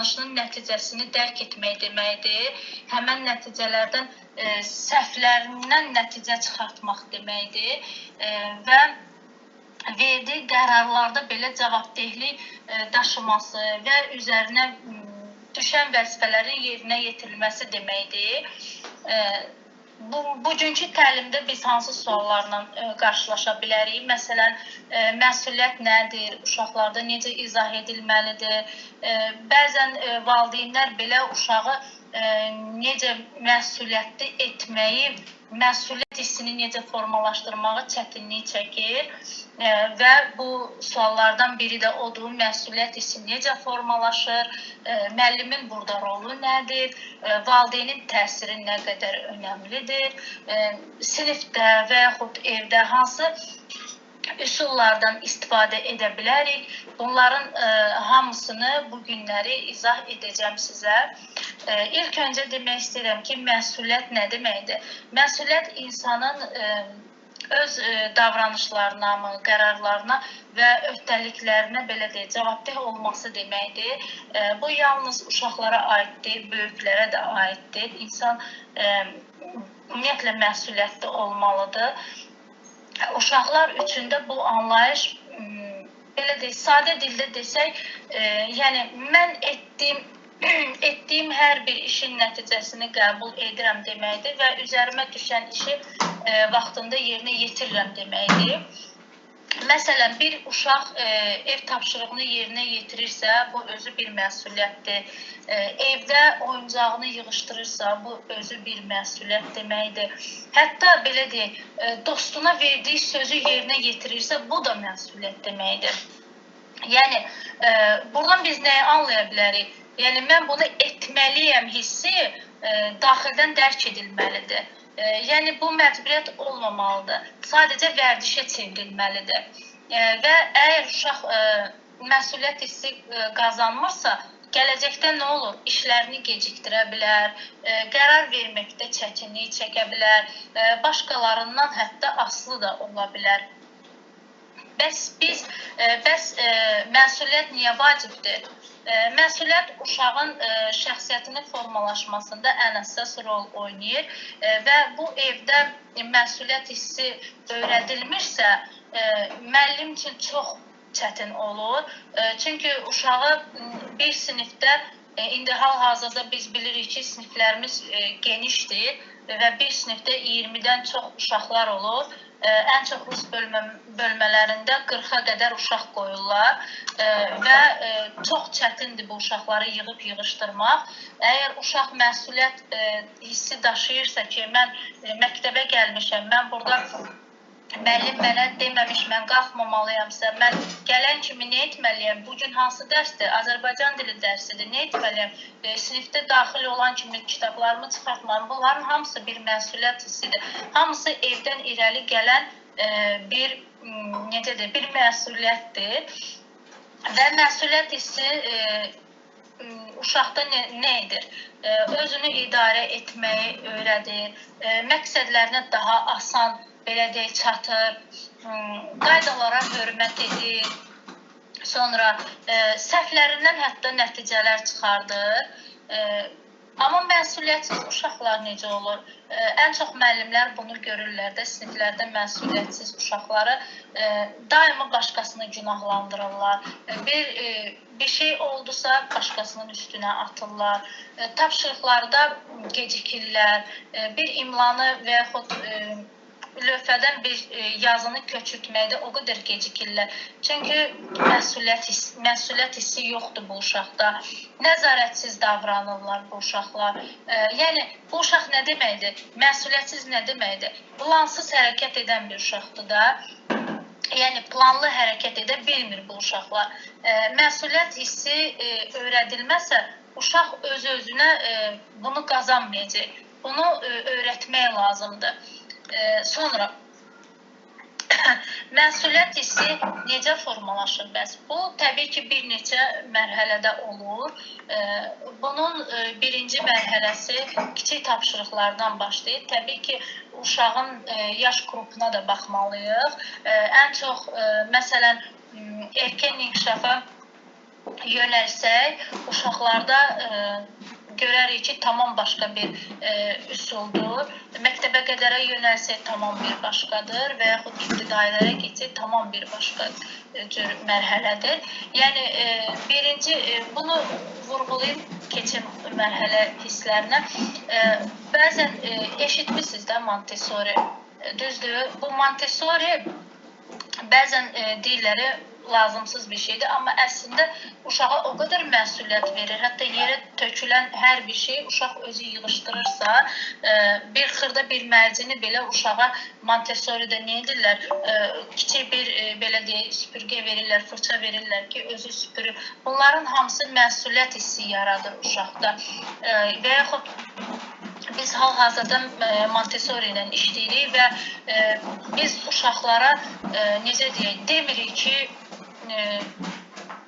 davranışının nəticəsini dərk etmək deməkdir. Həmən nəticələrdən səhvlərindən nəticə çıxartmaq deməkdir və verdiyi qərarlarda belə cavabdehlik daşıması və üzərinə düşən vəzifələrin yerinə yetirilməsi deməkdir. Bugünkü təlimdə biz hansı suallarla qarşılaşa bilərik? Məsələn, məsuliyyət nədir? Uşaqlarda necə izah edilməlidir? Bəzən valideynlər belə uşağı necə məsuliyyətli etməyi, məsuliyyət hissini necə formalaşdırmağı çətinlik çəkir və bu suallardan biri də odur, məsuliyyət hissi necə formalaşır, müəllimin burada rolu nədir, valideynin təsiri nə qədər önəmlidir, sinifdə və yaxud evdə hansı üsullardan istifadə edə bilərik. Bunların hamısını bu günləri izah edəcəm sizə. İlk öncə demək istəyirəm ki, məsuliyyət nə deməkdir? Məsuliyyət insanın öz davranışlarına, qərarlarına və öhdəliklərinə belə deyək, cavabdeh olması deməkdir. Bu yalnız uşaqlara aiddir, böyüklərə də aiddir. İnsan ümumiyyətlə məsuliyyətli olmalıdır. Uşaqlar üçün də bu anlayış, belə deyək, sadə dildə desək, yəni mən etdiyim hər bir işin nəticəsini qəbul edirəm deməkdir və üzərimə düşən işi vaxtında yerinə yetirirəm deməkdir. Məsələn, bir uşaq ev tapşırığını yerinə yetirirsə, bu özü bir məsuliyyətdir. Evdə oyuncağını yığışdırırsa, bu özü bir məsuliyyət deməkdir. Hətta belə deyək, dostuna verdiyi sözü yerinə yetirirsə, bu da məsuliyyət deməkdir. Yəni, buradan biz nəyi anlaya bilərik? Yəni, mən bunu etməliyəm hissi daxildən dərk edilməlidir. Yəni, bu məcburiyyət olmamalıdır. Sadəcə vərdişə çevrilməlidir. Və əgər uşaq məsuliyyət hissi qazanmırsa, gələcəkdə nə olur? İşlərini gecikdirə bilər, qərar verməkdə çətinlik çəkə bilər, başqalarından hətta asılı da ola bilər. Bəs məsuliyyət niyə vacibdir? Məsuliyyət uşağın şəxsiyyətinin formalaşmasında ən əsas rol oynayır və bu evdə məsuliyyət hissi öyrədilmirsə, müəllim üçün çox çətin olur. Çünki uşağı bir sinifdə, indi hal-hazırda biz bilirik ki, siniflərimiz genişdir və bir sinifdə 20-dən çox uşaqlar olur. Ən çox rus bölmələrində 40-a qədər uşaq qoyurlar və çox çətindir bu uşaqları yığıb yığışdırmaq. Əgər uşaq məsuliyyət hissi daşıyırsa ki, mən məktəbə gəlmişəm, mən burada müəllim mənə deməmiş, mən qalxmamalıyamsa, mən gələn kimi nə etməliyəm? Bugün hansı dərsdir? Azərbaycan dili dərsidir. Nə etməliyəm? Sinifdə daxil olan kimi kitablarımı çıxartmalıyım. Bunların hamısı bir məsuliyyət hissidir. Hamısı evdən irəli gələn bir məsuliyyətdir. Və məsuliyyət hissi uşaqda nə edir? Özünü idarə etməyi öyrədir, məqsədlərinə daha asan belə deyək, çatır, qaydalara hörmət edir, sonra səhvlərindən hətta nəticələr çıxardır. Amma məsuliyyətsiz uşaqlar necə olur? Ən çox müəllimlər bunu görürlər də, siniflərdə məsuliyyətsiz uşaqları daima başqasını günahlandırırlar. Bir şey oldusa, başqasının üstünə atırlar. Tapşırıqlarda gecikirlər, bir imlanı və yaxud lövhədən bir yazını köçürtməkdə o qədər gecikirlər. Çünki məsuliyyət hissi yoxdur bu uşaqda. Nəzarətsiz davranırlar bu uşaqlar. Yəni, bu uşaq nə deməkdir? Məsuliyyətsiz nə deməkdir? Plansız hərəkət edən bir uşaqdır da. Yəni, planlı hərəkət edə bilmir bu uşaqlar. Məsuliyyət hissi öyrədilməsə, uşaq öz-özünə bunu qazanmayacaq. Bunu öyrətmək lazımdır. Sonra, məsuliyyət hissi necə formalaşır bəs? Bu, təbii ki, bir neçə mərhələdə olur. Bunun birinci mərhələsi kiçik tapşırıqlardan başlayır. Təbii ki, uşağın yaş qrupuna da baxmalıyıq. Ən çox, məsələn, erkən inkişafa yönəlsək, uşaqlarda görərik ki, tamam başqa bir üsuldur. Məktəbə qədərə yönəlsək tamam bir başqadır və yaxud ibtidailərə keçsək tamam bir başqa cür mərhələdir. Yəni, birinci, bunu vurğulayıb keçim mərhələ hisslərinə. Bəzən eşitmişsiniz də Montessori, düzdür? Bu Montessori bəzən deyirləri lazımsız bir şeydir, amma əslində uşağa o qədər məsuliyyət verir. Hətta yerə tökülən hər bir şey uşaq özü yığışdırırsa, bir xırda bir mərcini belə uşağa Montessori'də nə edirlər? Kiçik bir belə deyək, süpürgə verirlər, fırça verirlər ki, özü süpürür. Bunların hamısı məsuliyyət hissi yaradır uşaqda. Və yaxud biz hal-hazırda Montessori ilə işləyirik və biz uşaqlara necə deyək, demirik ki,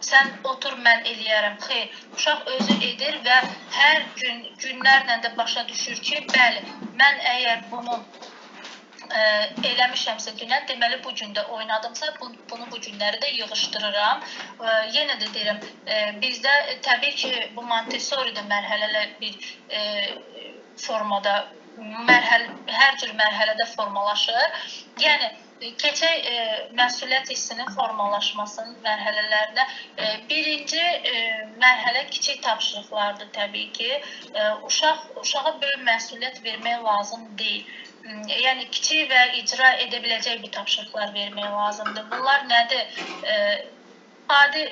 sən otur, mən eləyərəm. Xeyr, uşaq özü edir və hər gün, günlərlə də başa düşür ki, bəli, mən əgər bunu eləmişəmsə dünən, deməli bu gün də oynadımsa, bunu bu günləri də yığışdırıram. Yenə də deyirəm, bizdə təbii ki, bu Montessori-də mərhələlər bir formada, hər cür mərhələdə formalaşır. Yəni, keçək məsuliyyət hissinin formalaşmasının mərhələlərində birinci mərhələ kiçik tapşırıqlardır təbii ki. Uşağa böyük məsuliyyət vermək lazım deyil. Yəni, kiçik və icra edə biləcək bir tapşırıqlar vermək lazımdır. Bunlar nədir? Adi,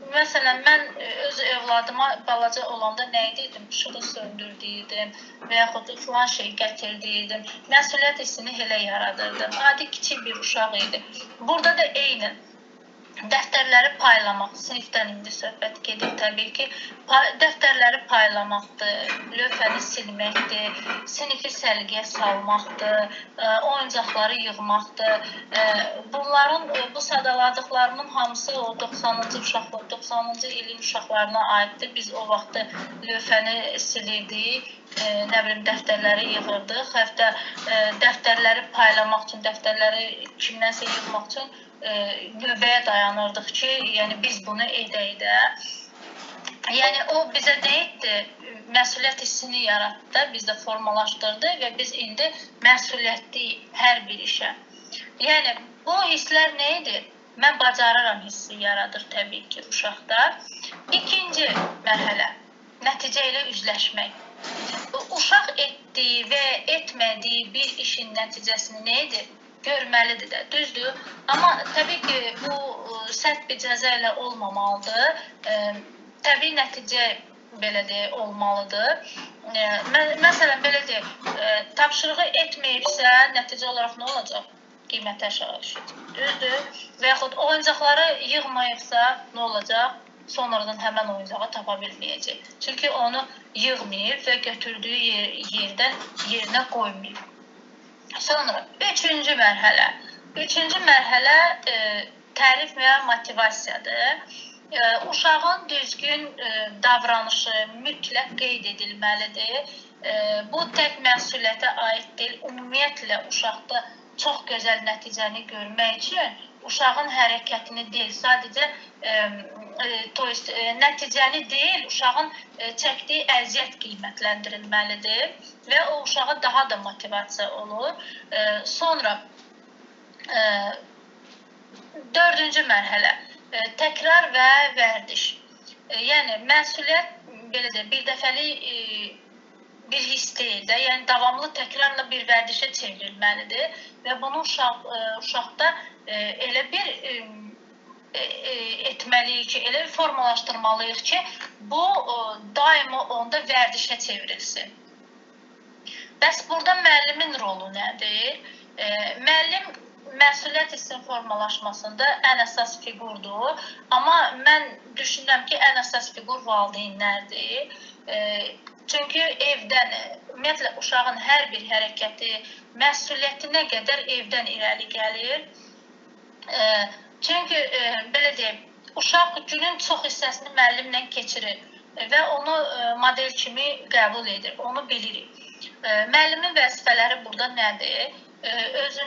məsələn, mən öz övladıma balaca olanda nə edirdim? Işığı söndür deyirdim və yaxud filan şey gətir deyirdim. Məsuliyyət hissini elə yaradırdım. Adi kiçik bir uşaq idi. Burada da eynən dəftərləri paylamaq, sinifdən indi söhbət gedir təbii ki, dəftərləri paylamaqdır, lövhəni silməkdir, sinifi səliqəyə salmaqdır, oyuncaqları yığmaqdır. Bunların, bu sadaladıqlarımın hamısı o 90-cı ilin uşaqlarına aiddir. Biz o vaxtı lövhəni silirdik, nə bilim, dəftərləri yığırdıq. Hətta dəftərləri paylamaq üçün, dəftərləri kimdənsə yığmaq üçün növbəyə dayanırdıq ki, yəni biz bunu edək də. Yəni, o bizə nə etdi? Məsuliyyət hissini yaratdı, bizdə formalaşdırdı və biz indi məsuliyyətliyik hər bir işə. Yəni, bu hisslər nə edir? Mən bacararam hissi yaradır təbii ki, uşaqda. İkinci mərhələ, nəticə ilə üzləşmək. Uşaq etdiyi və etmədiyi bir işin nəticəsini nə edir? Görməlidir də, düzdür. Amma təbii ki, bu sərt bir cəza ilə olmamalıdır. Təbii nəticə belə deyək, olmalıdır. Məsələn, belə deyək, tapşırığı etməyibsə, nəticə olaraq nə olacaq? Qiyməti aşağı düşəcək, düzdür. Və yaxud oyuncaqları yığmayıbsa, nə olacaq? Sonradan həmən oyuncağı tapa bilməyəcək. Çünki onu yığmayıb və götürdüyü yerdən yerinə qoymayıb. Sonra, üçüncü mərhələ. Üçüncü mərhələ tərif və motivasiyadır. Uşağın düzgün davranışı mütləq qeyd edilməlidir. Bu tək məsuliyyətə aid deyil. Ümumiyyətlə, uşaqda çox gözəl nəticəni görmək üçün uşağın hərəkətini deyil, sadəcə nəticəni deyil, uşağın çəkdiyi əziyyət qiymətləndirilməlidir və o uşağa daha da motivasiya olur. Sonra, dördüncü mərhələ, təkrar və vərdiş. Yəni, məsuliyyət, belə deyək, bir dəfəlik bir hiss deyil də, yəni davamlı təkrarla bir vərdişə çevrilməlidir və bunu uşaqda elə bir etməliyik ki, elə bir formalaşdırmalıyıq ki, bu daima onda vərdişə çevrilsin. Bəs burada müəllimin rolu nədir? Müəllim məsuliyyət hissinin formalaşmasında ən əsas fiqurdur, amma mən düşünürəm ki, ən əsas fiqur valideynlərdir. Çünki evdən, ümumiyyətlə, uşağın hər bir hərəkəti, məsuliyyətinə qədər evdən irəli gəlir. Çünki, belə deyək, uşaq günün çox hissəsini müəllimlə keçirir və onu model kimi qəbul edir, onu bilirik. Müəllimin vəzifələri burada nədir? Özü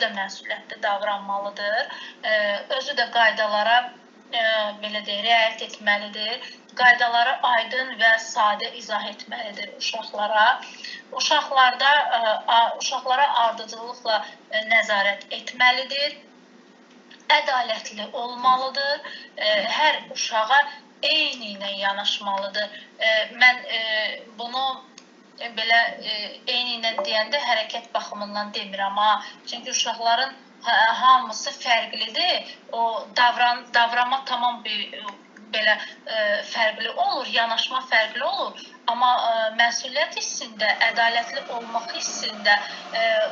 də məsuliyyətli davranmalıdır, özü də qaydalara belə deyək, riayət etməlidir. Qaydaları aydın və sadə izah etməlidir uşaqlara. Uşaqlara ardıcıllıqla nəzarət etməlidir. Ədalətli olmalıdır. Hər uşağa eyni ilə yanaşmalıdır. Mən bunu belə eyni ilə deyəndə hərəkət baxımından demirəm. Çünki uşaqların hamısı fərqlidir. O davranma tamam belə fərqli olur, yanaşma fərqli olur. Amma məsuliyyət hissində, ədalətli olmaq hissində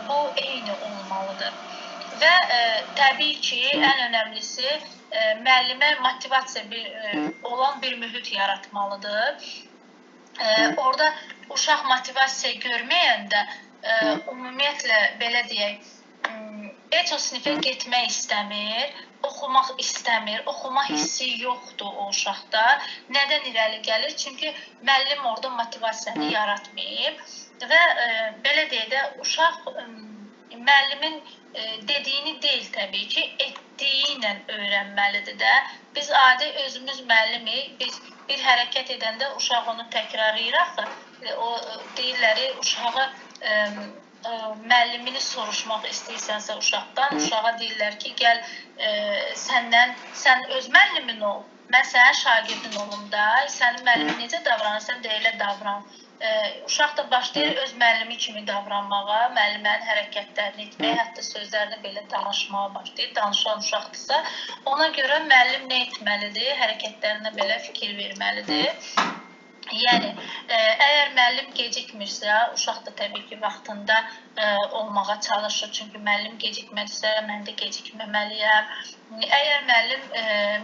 bu eyni olmalıdır. Və təbii ki, ən önəmlisi müəllimə motivasiya olan bir mühit yaratmalıdır. Orada uşaq motivasiya görməyəndə ümumiyyətlə belə deyək, heç o sinifə getmək istəmir, oxumaq istəmir, oxuma hissi yoxdur o uşaqda. Nədən irəli gəlir? Çünki müəllim orada motivasiyanı yaratmayıb və belə deyək də uşaq müəllimin dediyini deyil təbii ki, etdiyi ilə öyrənməlidir də. Biz adi özümüz müəllimik, biz bir hərəkət edəndə uşaq onu təkrarlayıraq da, o deyirlər, uşağı müəllimini soruşmaq istəyirsənsə uşaqdan, uşağa deyirlər ki, gəl sən öz müəllimin ol, mən sənin şagirdin olum da, sənin müəllimin necə davranırsan, də elə davran. Uşaq da başlayır öz müəllimi kimi davranmağa, müəllimənin hərəkətlərini etməyə, hətta sözlərini belə danışmağa başlayır. Danışan uşaqdırsa, ona görə müəllim nə etməlidir, hərəkətlərinə belə fikir verməlidir. Yəni, əgər müəllim gecikmirsə, uşaq da təbii ki, vaxtında olmağa çalışır. Çünki müəllim gecikmədirsə, mən də gecikməməliyəm. Əgər müəllim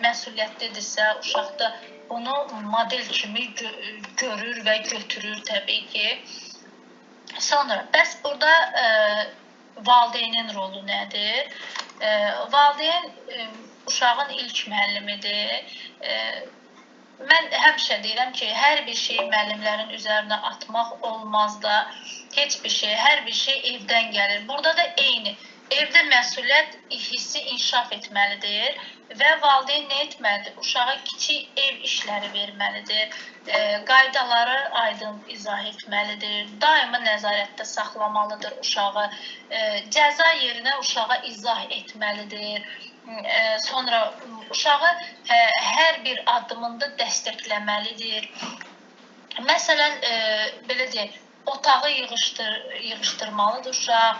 məsuliyyətlidirsə, uşaq da bunu model kimi görür və götürür təbii ki. Sonra, bəs burada valideynin rolu nədir? Valideyn uşağın ilk müəllimidir. Mən həmişə deyirəm ki, hər bir şey müəllimlərin üzərinə atmaq olmaz da, heç bir şey, hər bir şey evdən gəlir. Burada da eyni. Evdə məsuliyyət hissi inkişaf etməlidir və valideyn nə etməlidir? Uşağa kiçik ev işləri verməlidir, qaydaları aydın izah etməlidir, daima nəzarətdə saxlamalıdır uşağı, cəza yerinə uşağa izah etməlidir. Sonra uşağı hər bir addımında dəstəkləməlidir. Məsələn, belə deyək, otağı yığışdırmalıdır uşaq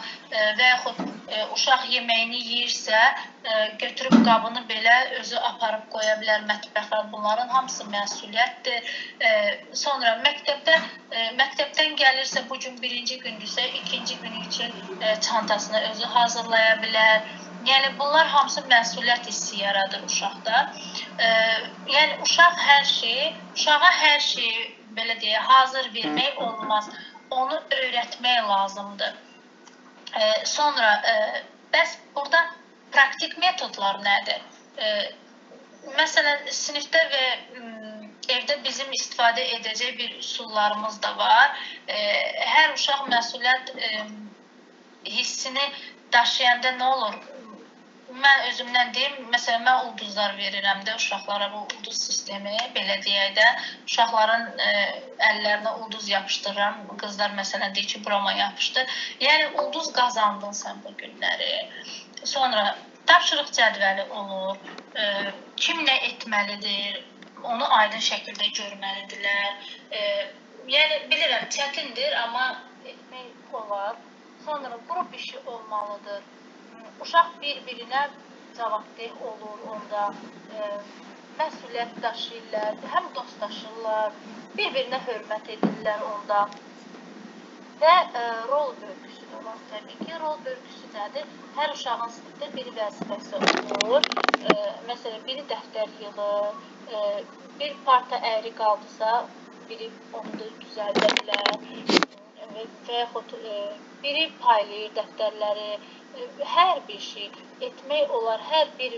və yaxud uşaq yeməyini yeyirsə, götürüb qabını belə özü aparıb qoya bilər mətbəxə. Bunların hamısı məsuliyyətdir. Sonra məktəbdən gəlirsə, bugün birinci gündürsə, ikinci günü üçün çantasını özü hazırlaya bilər. Yəni, bunlar hamısı məsuliyyət hissi yaradır uşaqda. Yəni, uşağa hər şeyi, belə deyək, hazır vermək olmaz. Onu öyrətmək lazımdır. Sonra, bəs burada praktik metodlar nədir? Məsələn, sinifdə və evdə bizim istifadə edəcək bir üsullarımız da var. Hər uşaq məsuliyyət hissini daşıyanda nə olur? Mən özümdən deyim, məsələn, mən ulduzlar verirəm də uşaqlara, bu ulduz sistemi, belə deyək də, uşaqların əllərinə ulduz yapışdırıram, qızlar məsələn deyir ki, burama yapışdır. Yəni, ulduz qazandın sən bu günləri. Sonra, tapşırıq cədvəli olur, kim nə etməlidir, onu aydın şəkildə görməlidirlər. Yəni, bilirəm, çətindir, amma etmək olar. Sonra, qrup işi olmalıdır. Uşaq bir-birinə cavabdeh olur onda, məsuliyyət daşıyırlar, həm dostlaşırlar, bir-birinə hörmət edirlər onda və rol bölgüsü də var təbii ki. Rol bölgüsü nədir? Hər uşağın sinifdə bir vəzifəsi olur. Məsələn, biri dəftər yığır, bir parta əyri qaldısa, biri onu da düzəldə bilər və yaxud biri paylayır dəftərləri. Hər bir şey etmək olar, hər bir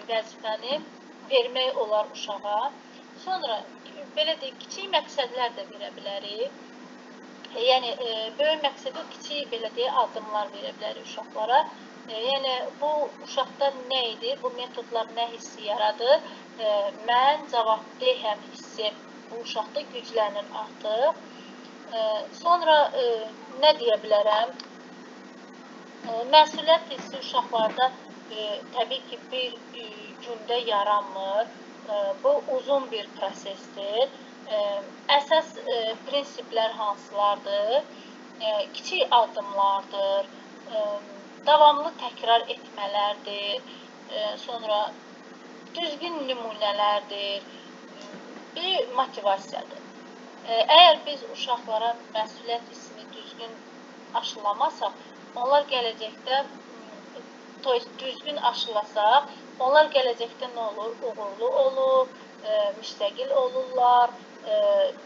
vəzifəni vermək olar uşağa. Sonra, belə deyək, kiçik məqsədlər də verə bilərik. Yəni, böyük məqsədə kiçik, belə deyək, addımlar verə bilərik uşaqlara. Yəni, bu uşaqda nə idi? Bu metodlar nə hissi yaradır? Mən cavabdehəm hissi bu uşaqda güclənir artıq. Sonra nə deyə bilərəm? Məsuliyyət hissi uşaqlarda təbii ki, bir gündə yaranmır. Bu uzun bir prosesdir. Əsas prinsiplər hansılardır? Kiçik addımlardır, davamlı təkrar etmələrdir, sonra düzgün nümunələrdir, bir motivasiyadır. Əgər biz uşaqlara məsuliyyət hissini düzgün aşılamasaq, onlar gələcəkdə, düzgün aşılasaq, onlar gələcəkdə nə olur? Uğurlu olur, müstəqil olurlar,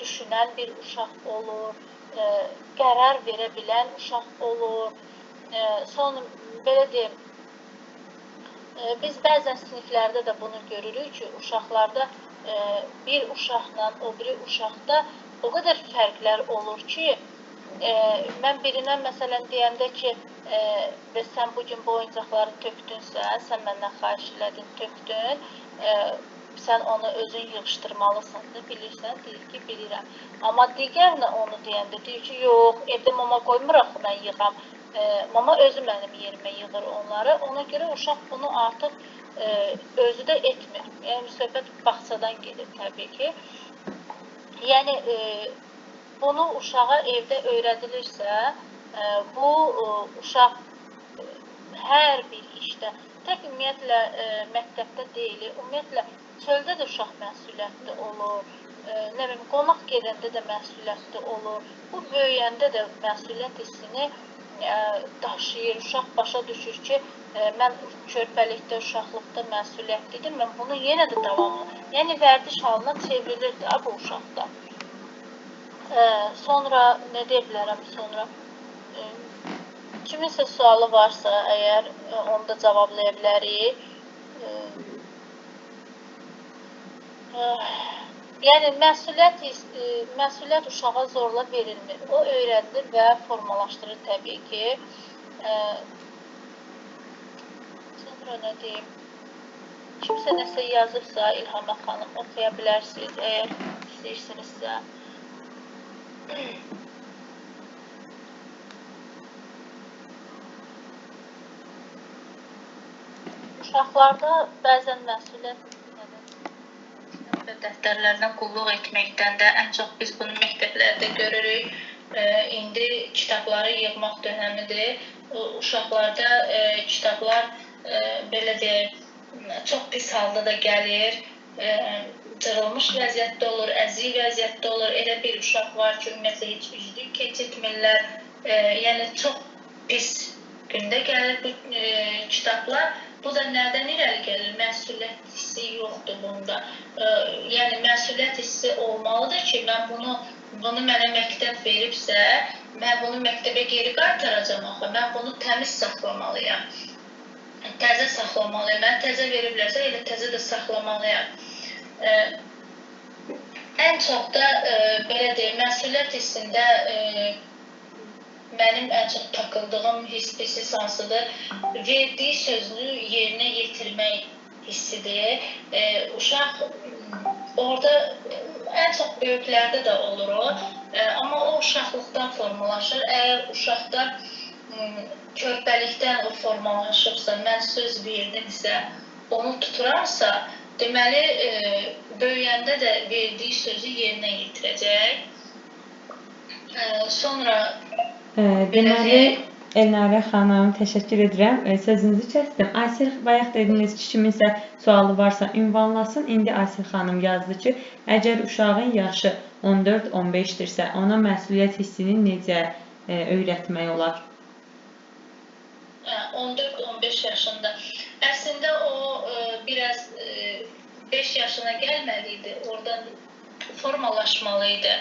düşünən bir uşaq olur, qərar verə bilən uşaq olur. Sonra, belə deyim, biz bəzən siniflərdə də bunu görürük ki, uşaqlarda bir uşaqla o biri uşaqda o qədər fərqlər olur ki, mən birinə məsələn deyəndə ki, sən bugün bu oyuncaqları tökdünsə, sən məndən xahiş elədin, tökdün, sən onu özün yığışdırmalısan da, bilirsən, deyir ki, bilirəm. Amma digərinə onu deyəndə deyir ki, yox, evdə mama qoymur axı mən yığam. Mama özü mənim yerimə yığır onları. Ona görə uşaq bunu artıq özü də etmir. Yəni, söhbət bağçadan gedir təbii ki. Yəni, bunu uşağa evdə öyrədilirsə, bu uşaq hər bir işdə, tək ümumiyyətlə məktəbdə deyil, ümumiyyətlə çöldə də uşaq məsuliyyətli olur, nə bilim, qonaq gedəndə də məsuliyyətli olur. Bu böyüyəndə də məsuliyyət hissini daşıyır, uşaq başa düşür ki, mən körpəlikdə, uşaqlıqda məsuliyyətli idim, mən bunu yenə də davamlı, yəni vərdiş halına çevrilir də bu uşaqda. Sonra, nə deyə bilərəm sonra? Kiminsə sualı varsa, əgər onu da cavablaya bilərik. Yəni, məsuliyyət uşağa zorla verilmir. O öyrədilir və formalaşdırır təbii ki. Sonra nə deyim? Kimsə nəsə yazıbsa, İlhamə xanım, oxuya bilərsiniz, əgər istəyirsinizsə. Uşaqlarda bəzən məsuliyyət və dəftərlərdən qulluq etməkdən də ən çox biz bunu məktəblərdə görürük. İndi kitabları yığmaq dönəmidir. Uşaqlarda kitablar belə deyək, çox pis halda da gəlir. Cırılmış vəziyyətdə olur, əzik vəziyyətdə olur. Elə bir uşaq var ki, ümumiyyətlə heç üzlük keçirtmirlər. Yəni, çox pis gündə gəlir bu kitablar. Bu da nədən irəli gəlir? Məsuliyyət hissi yoxdur bunda. Yəni, məsuliyyət hissi olmalıdır ki, mən bunu mənə məktəb veribsə, mən bunu məktəbə geri qaytaracam axı, mən bunu təmiz saxlamalıyam. Təzə saxlamalıyam. Mən təzə veriblərsə, elə təzə də saxlamalıyam. Ən çox da, belə deyil, məsuliyyət hissində mənim ən çox takıldığım hiss hansıdır? Verdiyi sözünü yerinə yetirmək hissidir. Uşaq orada ən çox böyüklərdə də olur o, amma o uşaqlıqdan formalaşır. Əgər uşaqda körpəlikdən o formalaşıbsa, mən söz verdimsə, onu tuturamsa, deməli, böyüyəndə də verdiyi sözü yerinə yetirəcək. Sonra deməli, Elnarə xanım, təşəkkür edirəm. Sözünüzü kəsdim. Aysel, bayaq dediniz ki, kiminsə sualı varsa ünvanlasın. İndi Aysel xanım yazdı ki, əgər uşağın yaşı 14-15-dirsə, ona məsuliyyət hissini necə öyrətmək olar? 14-15 yaşında. Əslində o biraz 5 yaşına gəlməliydi, oradan formalaşmalıydı.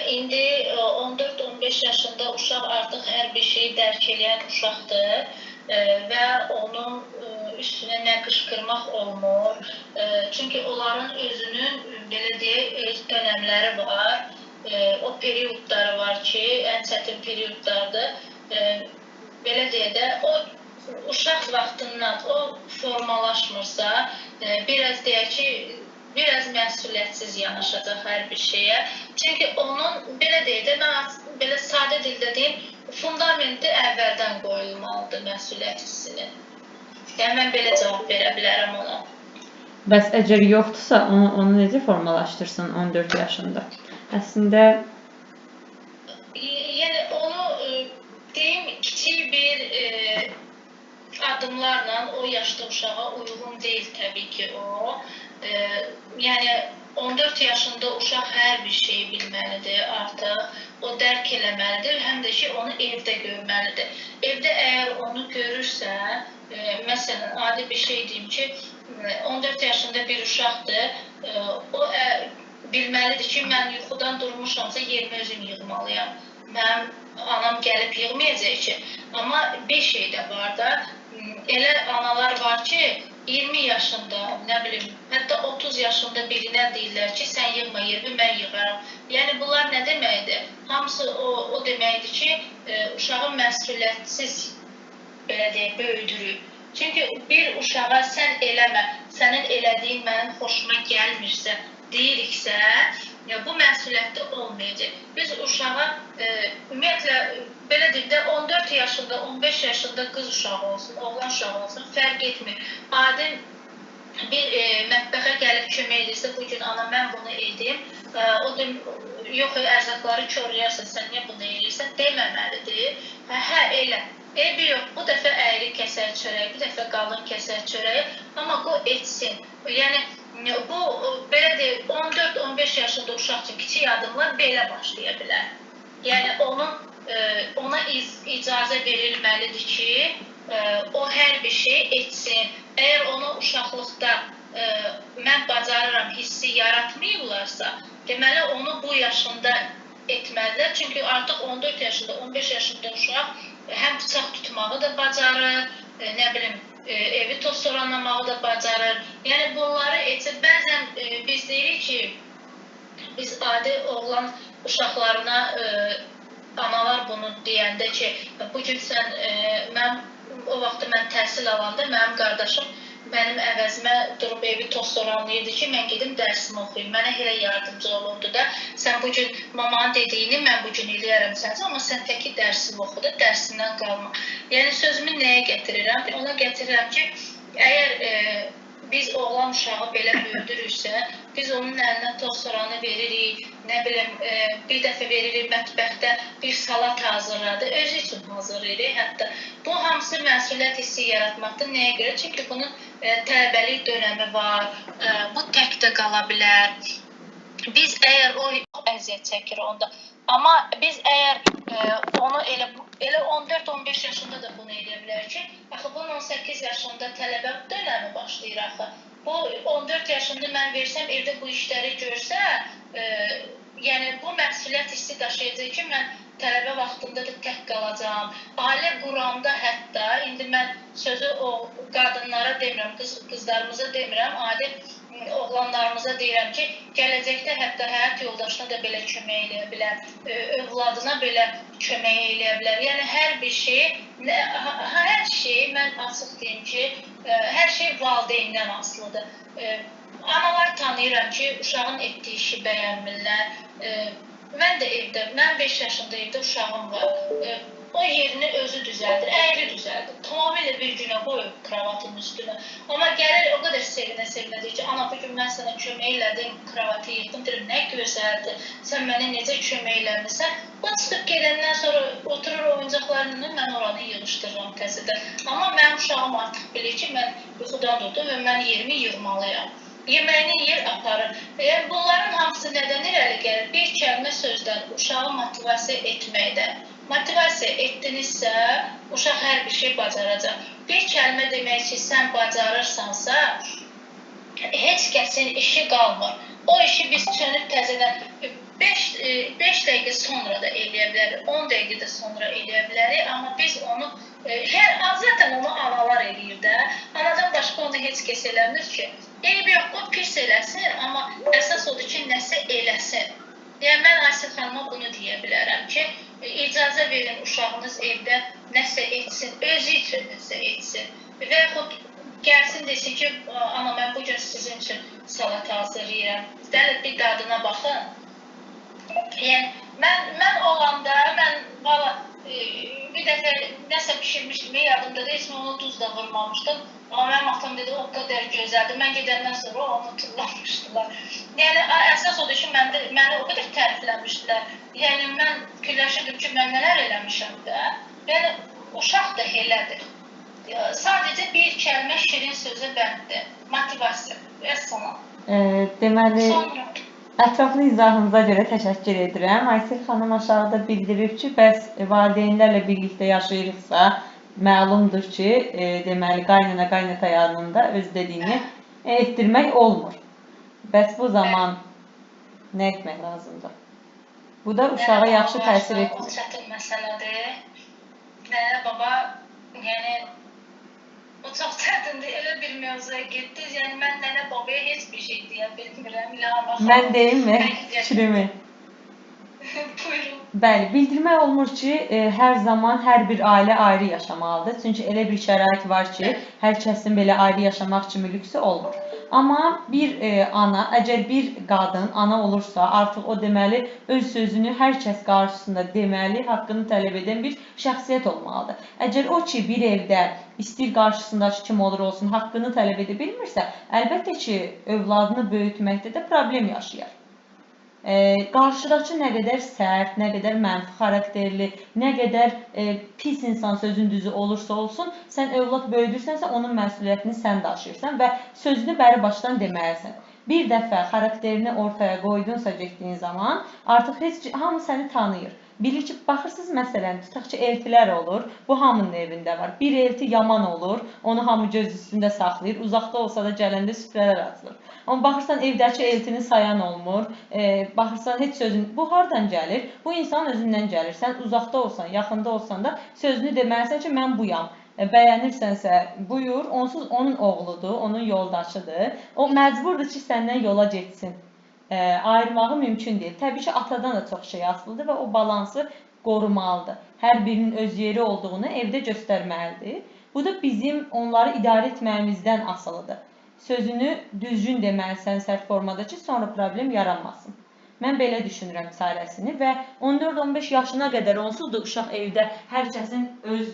İndi 14-15 yaşında uşaq artıq hər bir şeyi dərk edən uşaqdır və onun üstünə nə qışqırmaq olmur. Çünki onların özünün, belə deyək, öz dönəmləri var. O periyodları var ki, ən çətin periyodlardır. Belə deyək də, o uşaq vaxtından o formalaşmırsa, biraz deyək ki, biraz məsuliyyətsiz yanaşacaq hər bir şeyə. Çünki onun, belə deyək də, mən belə sadə dildə deyim, fundamenti əvvəldən qoyulmalıdır məsuliyyət hissinin. Yəni, mən belə cavab verə bilərəm ona. Bəs əgər yoxdursa, onu necə formalaşdırsın 14 yaşında? Əslində... Yəni, onu deyim, kiçik bir adımlarla o yaşda uşağa uyğun deyil təbii ki o. Yəni 14 yaşında uşaq hər bir şeyi bilməlidir artıq, o dərk eləməlidir, həm də ki onu evdə görməlidir. Evdə əgər onu görürsə, məsələn, adi bir şey deyim ki, 14 yaşında bir uşaqdır, o bilməlidir ki, mən yuxudan durmuşamsa yerimi özüm yığmalıyam. Mənim anam gəlib yığmayacaq ki, amma bir şey də var da, elə analar var ki, 20 yaşında, nə bilim, hətta 30 yaşında birinə deyirlər ki, sən yığma yerimi, mən yığaram. Yəni, bunlar nə deməkdir? Hamısı o deməkdir ki, uşağın məsuliyyətsiz, belə deyək, böyüdürür. Çünki bir uşağa sən eləmə, sənin elədiyin mənim xoşuma gəlmirsə, deyiriksə, bu məsuliyyətli olmayacaq. Biz uşağa, ümumiyyətlə, belə deyim də, 14 yaşında, 15 yaşında qız uşağı olsun, oğlan uşağı olsun, fərq etmir. Adi bir mətbəxə gəlib kömək edirsə, bugün ana, mən bunu edim, o da, yox, ərzaqları korlayarsan, sən niyə bunu edirsən, deməməlidir. Hə, elə. Bir yox, bu dəfə əyri kəsər çörək, bir dəfə qalın kəsər çörək, amma o etsin. Yəni, bu, belə deyil, 14-15 yaşında uşaq üçün kiçik adımlar belə başlaya bilər. Yəni, ona icazə verilməlidir ki, o hər bir şey etsin. Əgər ona uşaqlıqda mən bacarıram hissi yaratmayıblarsa, deməli, onu bu yaşında etməlidir. Çünki artıq 14 yaşında, 15 yaşında uşaq həm bıçaq tutmağı da bacarır, nə bilim, evi toz soranlamağı da bacarır. Yəni, bunları etsin. Bəzən biz deyirik ki, biz adi oğlan uşaqlarına, analar bunu deyəndə ki, bugün sən, o vaxtda mən təhsil alanda, mənim qardaşım mənim əvəzimə durub evi toz soranlayırdı ki, mən gedim dərsimi oxuyum. Mənə elə yardımcı olurdu da, sən bugün mamanın dediyini mən bugün eləyərəm sənsə, amma sən təki dərsimi oxudu, dərsindən qalma. Yəni, sözümü nəyə gətirirəm? Ona gətirirəm ki, əgər biz oğlan uşağı belə böyüdürüksə, biz onun əlinə toz soranı veririk, nə bilim, bir dəfə veririk mətbəxdə bir salat hazırladı, özü üçün hazırlayırıq hətta. Bu, hamısı məsuliyyət hissi yaratmaqdır. Nəyə görə? Çünki bunun tələbəlik dönəmi var, bu tək də qala bilər. Biz əgər o əziyyət çəkir onda, amma biz əgər onu elə 14-15 yaşında da bunu edə bilər ki, axı bunun 18 yaşında tələbə dönəmi başlayır axı. Bu 14 yaşında mən versəm, evdə bu işləri görsə, yəni bu məsuliyyət hissi daşıyacaq ki, mən tələbə vaxtında da tək qalacağam. Ailə quranda hətta, indi mən sözü o qadınlara demirəm, qızlarımıza demirəm, adi oğlanlarımıza deyirəm ki, gələcəkdə hətta həyat yoldaşına da belə kömək eləyə bilər, övladına belə kömək eləyə bilər. Yəni, hər bir şey, mən açıq deyim ki, hər şey valideyndən asılıdır. Analar tanıyıram ki, uşağın etdiyi işi bəyənmirlər. Mən də evdə, mən 5 yaşında evdə uşağım var. O yerini özü düzəldir, əyri düzəldir. Tamamilə bir günə qoyub kravatın üstünə. Amma gəlir o qədər sevinə deyir ki, ana, bugün mən sənə kömək elədim, kravatı yıxdım, deyirəm, nə gözəldir, sən mənə necə kömək eləmirsən. O çıxıb gedəndən sonra oturur oyuncaqlarını, mən oranı yığışdırıram təzədən. Amma mənim uşağım artıq bilir ki, mən yuxudan durdum və mən yerimi yığmalıyam. Yeməyini yer aparır. Bunların hamısı nədən irəli gəlir? Bir kəlmə sözdən uşağı motivasiya etməkdən. Motivasiya etdinizsə, uşaq hər bir şey bacaracaq. Bir kəlmə demək ki, sən bacarırsansa, heç kəsin işi qalmır. O işi biz çönüb təzədən 5 dəqiqə sonra da eləyə bilərik, 10 dəqiqə də sonra eləyə bilərik, amma biz onu, zaten onu analar eləyir də, anadan başqa onu heç kəs eləmir ki. Yəni, yox, o pis eləsin, amma əsas odur ki, nəsə eləsin. Yəni mən Aysel xanıma bunu deyə bilərəm ki, icazə verin uşağınız evdə nəsə etsin, özü üçün nəsə etsin və yaxud gəlsin desin ki, ana mən bu gün sizin üçün salat hazırlayıram. Gəlin bir dadına baxın. Yəni mən olanda bir dəfə nəsə pişirmişdim, yadımda heç onu duz da vurmamışdım. Amma mənim atam dedi, o qədər gözəldir. Mən gedəndən sonra onu turlamışdılar. Yəni əsas odur ki, məni o qədər tərifləmişdilər. Yəni mən fikirləşirdim ki, mən nələr eləmişəm də. Yəni uşaq da elədir. Sadəcə bir kəlmə şirin sözə bənddir. Motivasiya. Vəssalam. Deməli, ətraflı izahınıza görə təşəkkür edirəm. Aysel xanım aşağıda bildirir ki, bəs valideynlərlə birlikdə yaşayırıqsa, məlumdur ki, deməli, qaynana qaynata yanında öz dediyini etdirmək olmur. Bəs bu zaman nə etmək lazımdır? Bu da uşağa yaxşı təsir etmir. O çətin məsələdir. Nənə baba, yəni o çox çətindir. Elə bir mövzuya getdiniz. Yəni mən nənə babaya heç bir şey deyə bilmirəm. Mən deyim mi fikrimi? Buyurun. Bəli, bildirmək olmur ki, hər zaman hər bir ailə ayrı yaşamalıdır. Çünki elə bir şərait var ki, hər kəsin belə ayrı yaşamaq kimi lüksü olmur. Amma bir ana, əgər bir qadın ana olursa, artıq o deməli öz sözünü hər kəs qarşısında deməli, haqqını tələb edən bir şəxsiyyət olmalıdır. Əgər o ki, bir evdə istəyir qarşısındakı kim olur olsun, haqqını tələb edə bilmirsə, əlbəttə ki, övladını böyütməkdə də problem yaşayar. Qarşıdakı nə qədər sərt, nə qədər mənfi xarakterli, nə qədər pis insan sözün düzü olursa olsun, sən övlad böyüdürsənsə, onun məsuliyyətini sən daşıyırsan və sözünü bəri başdan deməlisən. Bir dəfə xarakterini ortaya qoydunsa getdiyin zaman, artıq hamı səni tanıyır. Bilir ki, baxırsınız məsələn, tutaq ki, eltilər olur, bu hamının evində var. Bir elti yaman olur, onu hamı göz üstündə saxlayır, uzaqda olsa da gələndə süfrələr açılır. Amma baxırsan, evdəki eltini sayan olmur, baxırsan, heç sözün, bu hardan gəlir? Bu insan özündən gəlir. Sən uzaqda olsan, yaxında olsan da sözünü deməlisən ki, mən buyam. Bəyənirsənsə, buyur, onsuz onun oğludur, onun yoldaşıdır. O məcburdur ki, səndən yola getsin. Ayırmağı mümkün deyil. Təbii ki, atadan da çox şey asılıdır və o balansı qorumalıdır. Hər birinin öz yeri olduğunu evdə göstərməlidir. Bu da bizim onları idarə etməyimizdən asılıdır. Sözünü düzgün deməlisən sərt formada ki, sonra problem yaranmasın. Mən belə düşünürəm çarəsini və 14-15 yaşına qədər onsuz da uşaq evdə hər kəsin öz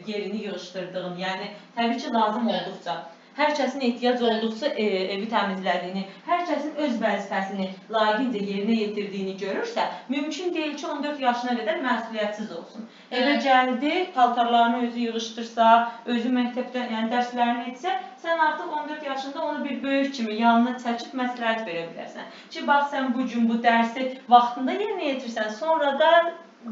yerini yığışdırdığını, yəni təbii ki, lazım olduqca, hər kəsin ehtiyac olduqca evi təmizlədiyini, hər kəsin öz vəzifəsini layiqincə yerinə yetirdiyini görürsə, mümkün deyil ki, 14 yaşına qədər məsuliyyətsiz olsun. Evə gəldi, paltarlarını özü yığışdırsa, özü məktəbdə, yəni dərslərini etsə, sən artıq 14 yaşında onu bir böyük kimi yanına çəkib məsləhət verə bilərsən. Ki, bax, sən bu gün bu dərsi vaxtında yerinə yetirsən, sonra da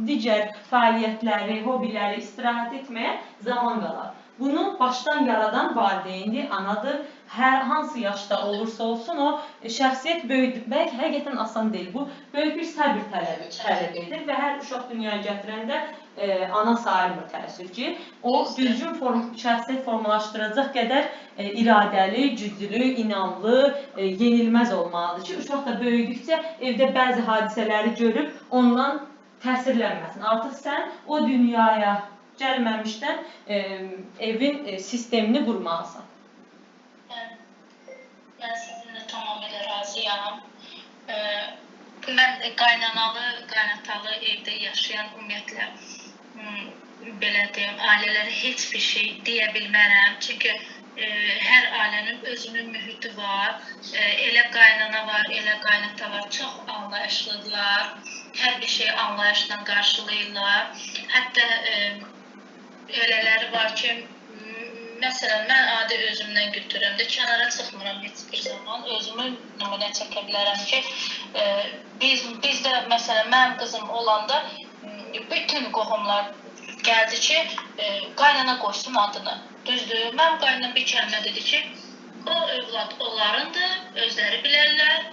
digər fəaliyyətləri, hobiləri istirahət etməyə zaman qalar. Bunu başdan yaradan valideyndir, anadır. Hansı yaşda olursa olsun, o şəxsiyyət böyütmək həqiqətən asan deyil. Bu, böyük bir səbir tələb edir və hər uşaq dünyaya gətirəndə ana sayılmır təəssüf ki, o düzgün şəxsiyyət formalaşdıracaq qədər iradəli, güclü, inamlı, yenilməz olmalıdır ki, uşaq da böyüdükcə evdə bəzi hadisələri görüb ondan təsirlənməsin. Artıq sən o dünyaya gəlməmişdən evin sistemini qurmalısan. Mən sizinlə tamamilə razıyam. Mən qaynanalı, qaynatalı evdə yaşayan ümumiyyətlə belə deyim, ailələrə heç bir şey deyə bilmərəm. Çünki hər ailənin özünün mühiti var. Elə qaynana var, elə qaynata var. Çox anlayışlıdırlar. Hər bir şey anlayışla qarşılayırlar. Hətta elələri var ki, məsələn, mən adi özümdən götürürəm də, kənara çıxmıram heç bir zaman. Özümü nümunə çəkə bilərəm ki, bizdə, məsələn, mənim qızım olanda bütün qohumlar gəldi ki, qaynana qoysun adını. Düzdür, mənim qaynanam bir kəlmə dedi ki, o övlad onlarındır, özləri bilərlər,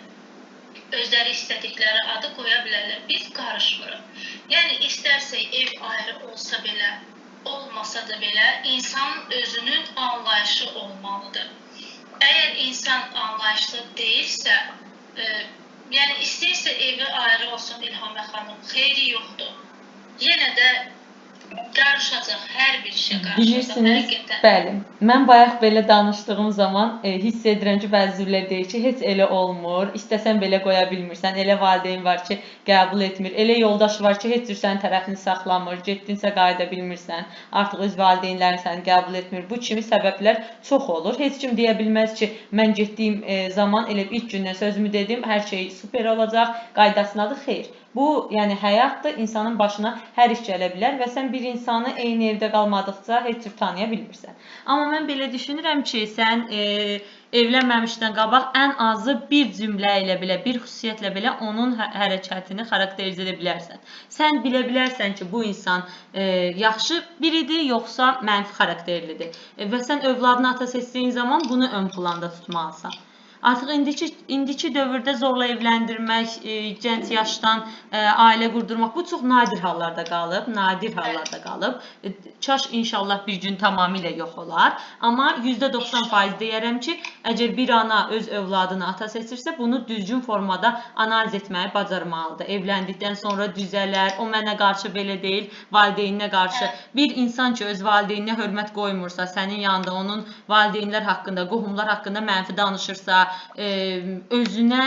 özləri istədikləri adı qoya bilərlər. Biz qarışmırıq. Yəni, istərsək ev ayrı olsa belə, olmasa da belə, insanın özünün anlayışı olmalıdır. Əgər insan anlayışlı deyilsə, yəni istəyirsə evi ayrı olsun İlhamə xanım, xeyri yoxdur. Yenə də qarışacaq, hər bir işə qarışacaq. Bilirsiniz, Həqiqətən. bəli. Mən bayaq belə danışdığım zaman hiss edirəm ki, bəzi üzvlər deyir ki, heç elə olmur. İstəsən belə qoya bilmirsən. Elə valideyn var ki, qəbul etmir. Elə yoldaş var ki, heç cür sənin tərəfini saxlamır. Getdinsə qayıda bilmirsən. Artıq öz valideynlərin səni qəbul etmir. Bu kimi səbəblər çox olur. Heç kim deyə bilməz ki, mən getdiyim zaman elə ilk gündən sözümü dedim, hər şey super olacaq, qaydasındadır. Xeyr. Bu, yəni həyatdır, insanın başına hər iş gələ bilər və sən bir insanı eyni evdə qalmadıqca heç cür tanıya bilmirsən. Amma mən belə düşünürəm ki, sən evlənməmişdən qabaq ən azı bir cümlə ilə belə, bir xüsusiyyətlə belə onun hərəkətini xarakterizə edə bilərsən. Sən bilə bilərsən ki, bu insan yaxşı biridir, yoxsa mənfi xarakterlidir. Və sən övladını ata seçdiyin zaman bunu ön planda tutmalısan. Artıq indiki dövrdə zorla evləndirmək, gənc yaşdan ailə qurdurmaq bu çox nadir hallarda qalıb. Kaş inşallah bir gün tamamilə yox olar. Amma %90% deyərəm ki, əgər bir ana öz övladını ata seçirsə, bunu düzgün formada analiz etməyi bacarmalıdır. Evləndikdən sonra düzələr, o mənə qarşı belə deyil, valideyninə qarşı. Bir insan ki, öz valideyninə hörmət qoymursa, sənin yanında onun valideynlər haqqında, qohumlar haqqında mənfi danışırsa, özünə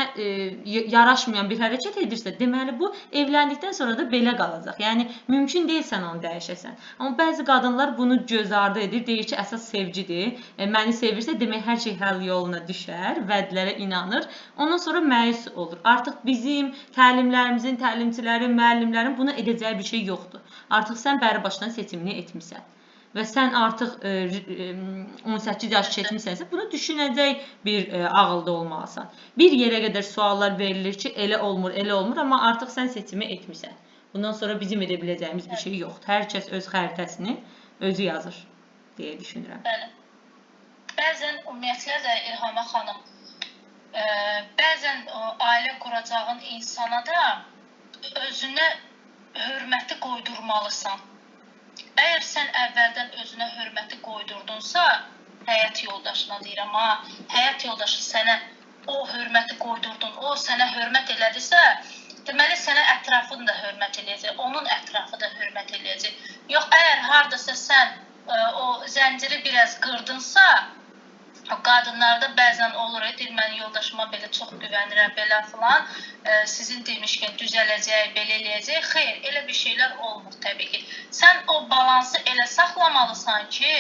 yaraşmayan bir hərəkət edirsə, deməli bu evləndikdən sonra da belə qalacaq. Yəni mümkün deyil sən onu dəyişəsən. Amma bəzi qadınlar bunu göz ardı edir, deyir ki, əsas sevgidir. Məni sevirsə, demək hər şey həll yoluna düşər, vədlərə inanır. Ondan sonra məyus olur. Artıq bizim təlimlərimizin, təlimçilərin, müəllimlərin buna edəcəyi bir şey yoxdur. Artıq sən bəri başdan seçimini etmisən. Və sən artıq 18 yaş keçmisənsə, bunu düşünəcək bir ağılda olmalısan. Bir yerə qədər suallar verilir ki, elə olmur, amma artıq sən seçimi etmisən. Bundan sonra bizim edə biləcəyimiz bir şey yoxdur. Hər kəs öz xəritəsini özü yazır deyə düşünürəm. Bəli. Bəzən ümumiyyətlə də İlhamə xanım, bəzən ailə quracağın insana da özünə hörməti qoydurmalısan. Əgər sən əvvəldən özünə hörməti qoydurdunsa, həyat yoldaşına deyirəm, həyat yoldaşı sənə o hörməti qoydurdun, o sənə hörmət elədisə, deməli sənə ətrafın da hörmət eləyəcək, onun ətrafı da hörmət eləyəcək. Yox, əgər hardasa sən o zənciri biraz qırdınsa, qadınlarda bəzən olur, deyir, mən yoldaşıma belə çox güvənirəm, belə filan, sizin demişkən düzələcək, belə eləyəcək. Xeyr, elə bir şeylər olmur təbii ki. Sən o balansı elə saxlamalısan ki,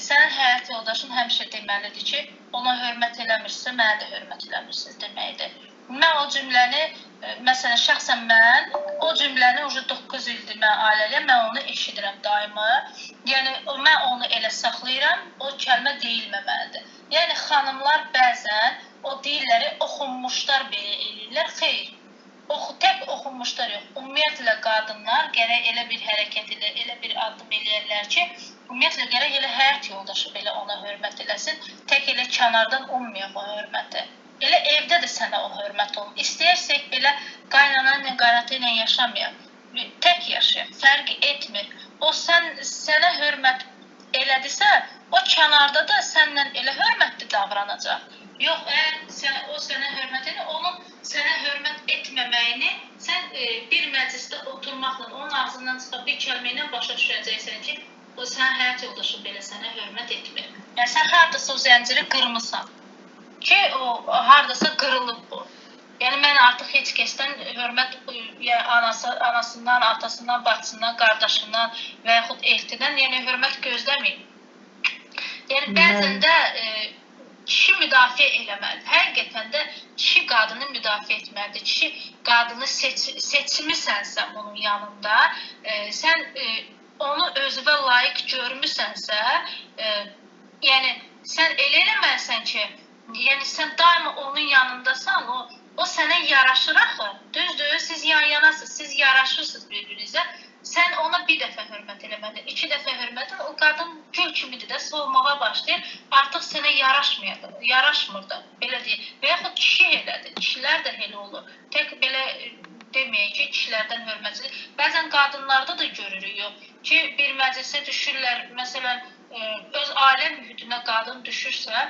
sənin həyat yoldaşın həmişə deməlidir ki, ona hörmət eləmirsə, mənə də hörmət eləmirsiniz deməkdir. Mən o cümləni, məsələn, şəxsən mən o cümləni 9 ildir mən ailəliyəm, mən onu eşidirəm daima. Yəni, mən onu elə saxlayıram, o kəlmə deyilməməlidir. Yəni, xanımlar bəzən o deyilləri oxunmuşlar belə eləyirlər, xeyr. Tək oxunmuşlar yox. Ümumiyyətlə, qadınlar gərək elə bir hərəkət edir, elə bir addım eləyərlər ki, ümumiyyətlə, gərək elə həyat yoldaşı belə ona hörmət eləsin, tək elə kənardan olmayaq o hörməti. Elə evdə də sənə o hörmət olun. İstəyirsək belə qaynana ilə, qaynata ilə yaşamayaq. Tək yaşayaq, fərqi etmir. O sənə hörmət elədisə, o kənarda da səndən elə hörmətli davranacaq. Yox, əgər o sənə hörmət edir, onun sənə hörmət etməməyini sən bir məclisdə oturmaqla, onun ağzından çıxan bir kəlmə ilə başa düşəcəksən ki, o sənin həyat yoldaşı belə sənə hörmət etmir. Yəni, sən haradasa o zənciri qırmısan ki, o haradasa qırılıb bu. Yəni, mən artıq heç kəsdən hörmət, anasından, atasından, bacısından, qardaşından və yaxud eltidən, yəni hörmət gözləməyim. Yəni, bəzən də kişi müdafiə eləməlidir. Həqiqətən də kişi qadını müdafiə etməlidir. Kişi qadını seçmisənsə bunun yanında, sən onu özünə layiq görmüsənsə, yəni, sən elə eləməlisən ki, yəni, sən daima onun yanındasan, o sənə yaraşır axı. Düzdür, siz yan-yanasınız, siz yaraşırsınız bir-birinizə. Sən ona bir dəfə hörmət eləmədin, 2 dəfə hörmət elə, o qadın gül kimidir də, soğumağa başlayır, artıq sənə yaraşmır da, belə deyil. Və yaxud kişi elədir, kişilər də elə olur. Tək belə deməyək ki, kişilərdən hörmətlidir. Bəzən qadınlarda da görürük ki, bir məclisə düşürlər, məsələn, öz ailə mühitinə qadın düşürsə,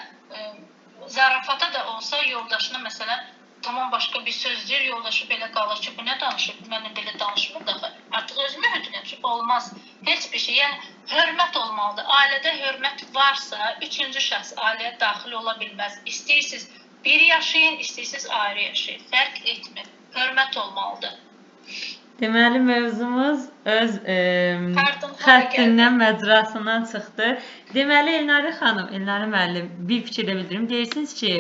zarafata da olsa yoldaşına, məsələn, tamam başqa bir söz deyir, yoldaşı belə qalır ki, bu nə danışır, mənlə belə danışmır da, artıq öz mühitində ki, olmaz. Heç bir şey, yəni hörmət olmalıdır. Ailədə hörmət varsa, üçüncü şəxs ailəyə daxil ola bilməz. İstəyirsiniz bir yaşayın, istəyirsiniz ayrı yaşayın. Fərq etmir. Hörmət olmalıdır. Deməli, mövzumuz öz Hərdən hara xəttindən, məcrasından çıxdı. Deməli, Elnarə xanım, Elnarə müəllim, bir fikir də bildirim. Deyirsiniz ki,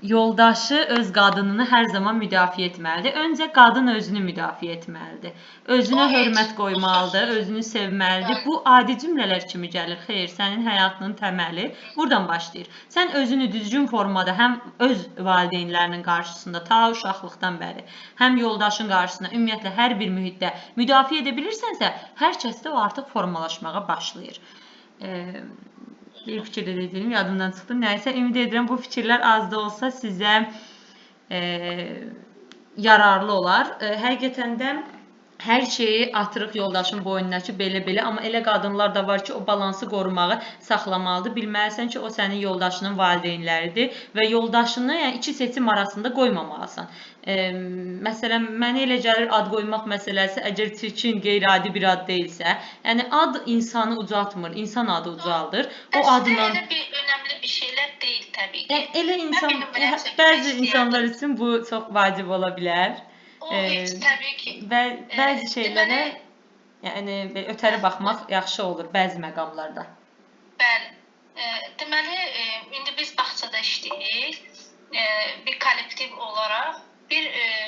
yoldaşı öz qadınını hər zaman müdafiə etməlidir. Öncə qadın özünü müdafiə etməlidir. Özünə hörmət qoymalıdır, özünü sevməlidir. Bu adi cümlələr kimi gəlir. Xeyr, sənin həyatının təməli buradan başlayır. Sən özünü düzgün formada həm öz valideynlərinin qarşısında ta uşaqlıqdan bəri, həm yoldaşın qarşısında, ümumiyyətlə hər bir mühitdə müdafiə edə bilirsənsə, hər kəsdə o artıq formalaşmağa başlayır. Bir fikir də dedim, yadımdan çıxdı. Nəysə, ümid edirəm bu fikirlər az da olsa sizə yararlı olar. Həqiqətən də hər şeyi atırıq yoldaşın boynuna ki, belə-belə, amma elə qadınlar da var ki, o balansı qorumağı saxlamalıdır. Bilməlisən ki, o sənin yoldaşının valideynləridir və yoldaşını yəni, iki seçim arasında qoymamalısan. Məsələn, mənə elə gəlir ad qoymaq məsələsi əgər çirkin, qeyri-adi bir ad deyilsə, yəni ad insanı ucaltmır, insan adı ucaldır. O adla elə bir önəmli bir şeylər deyil təbii ki. Yəni, elə insan, bəzi insanlar üçün bu çox vacib ola bilər. O heç təbii ki. Bəzi şeylərə yəni ötəri baxmaq yaxşı olur bəzi məqamlarda. Bəli. Deməli, indi biz bağçada işləyirik. Bir kollektiv olaraq bir